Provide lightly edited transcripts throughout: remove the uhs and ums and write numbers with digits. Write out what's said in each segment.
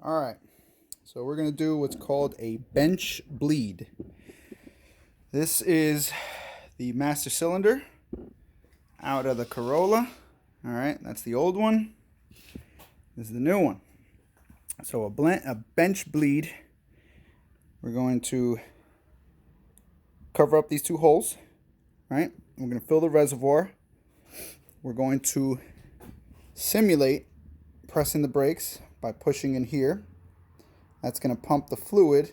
All right, so we're going to do what's called a bench bleed. This is the master cylinder out of the Corolla. All right, that's the old one. This is the new one. So a bench bleed, we're going to cover up these two holes, right? We're going to fill the reservoir. We're going to simulate pressing the brakes by pushing in here. That's going to pump the fluid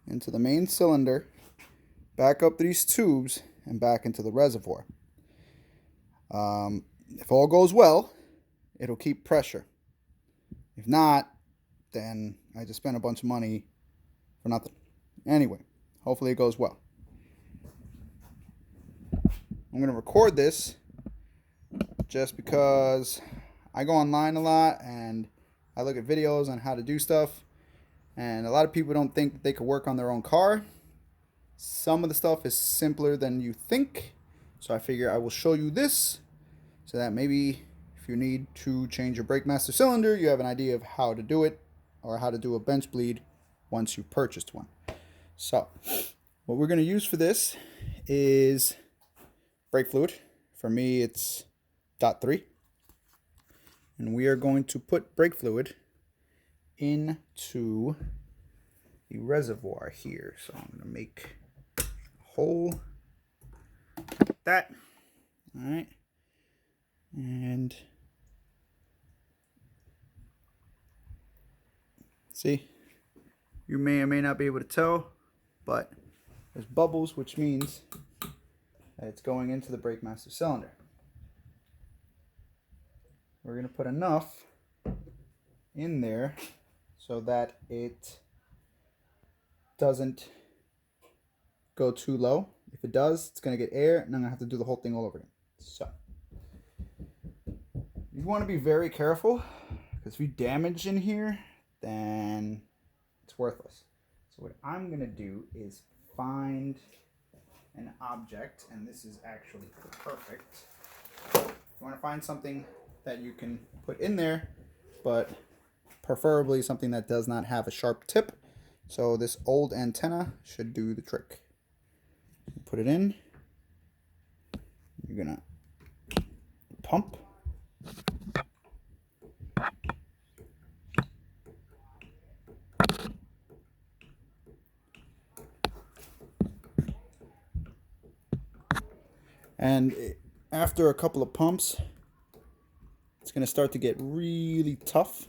into the main cylinder, back up these tubes, and back into the reservoir. If all goes well, it'll keep pressure. If not, then I just spent a bunch of money for nothing. Anyway, hopefully it goes well. I'm going to record this just because I go online a lot and I look at videos on how to do stuff, and a lot of people don't think that they could work on their own car. Some of the stuff is simpler than you think, so I figure I will show you this so that maybe if you need to change your brake master cylinder, you have an idea of how to do it or how to do a bench bleed once you've purchased one. So what we're going to use for this is brake fluid. For me, it's .3. And we are going to put brake fluid into the reservoir here. So I'm going to make a hole like that. All right. And see, you may or may not be able to tell, but there's bubbles, which means that it's going into the brake master cylinder. We're going to put enough in there so that it doesn't go too low. If it does, it's going to get air, and I'm going to have to do the whole thing all over again. So you want to be very careful, because if you damage in here, then it's worthless. So what I'm going to do is find an object, and this is actually perfect. You want to find something that you can put in there, but preferably something that does not have a sharp tip. So this old antenna should do the trick. Put it in. You're gonna pump. And after a couple of pumps, it's going to start to get really tough.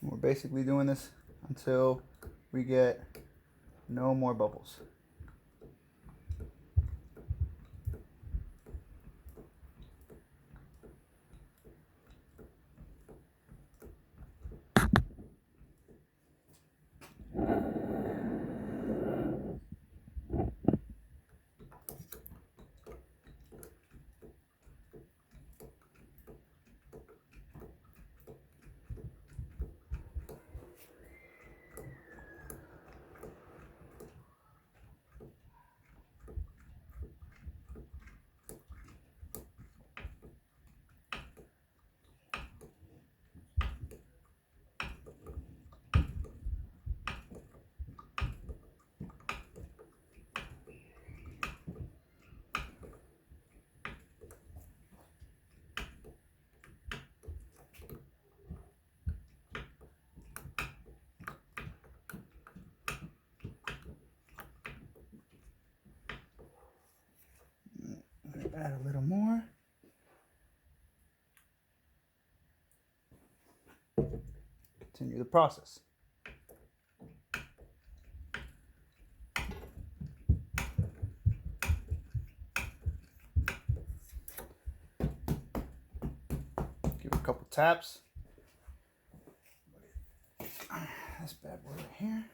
We're basically doing this until we get no more bubbles. Add a little more. Continue the process. Give it a couple taps. This bad boy right here.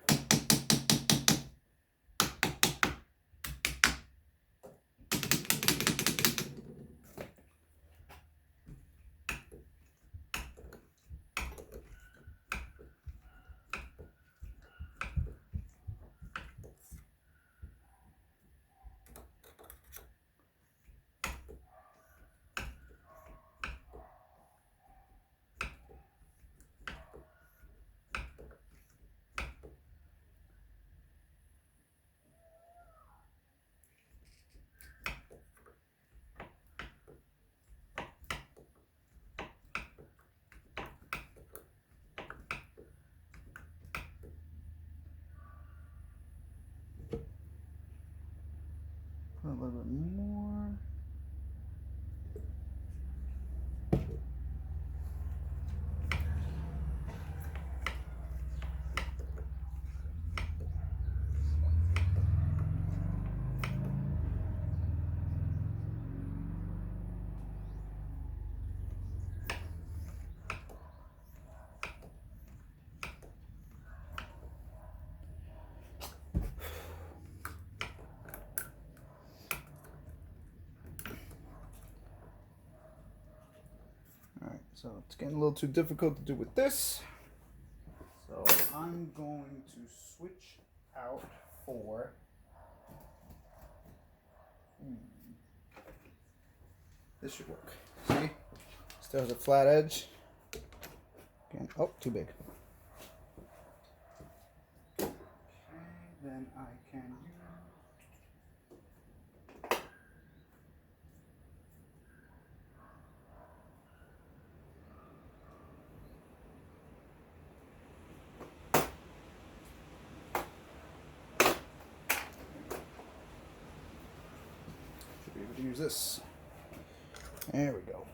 bit more. Alright, so it's getting a little too difficult to do with this. So I'm going to switch out for this should work. See? Still has a flat edge. Again, oh, too big. Okay, then I can use should be able to use this. There we go.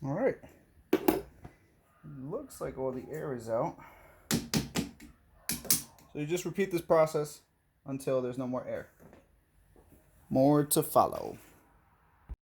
All right. Looks like all the air is out. So you just repeat this process until there's no more air. More to follow.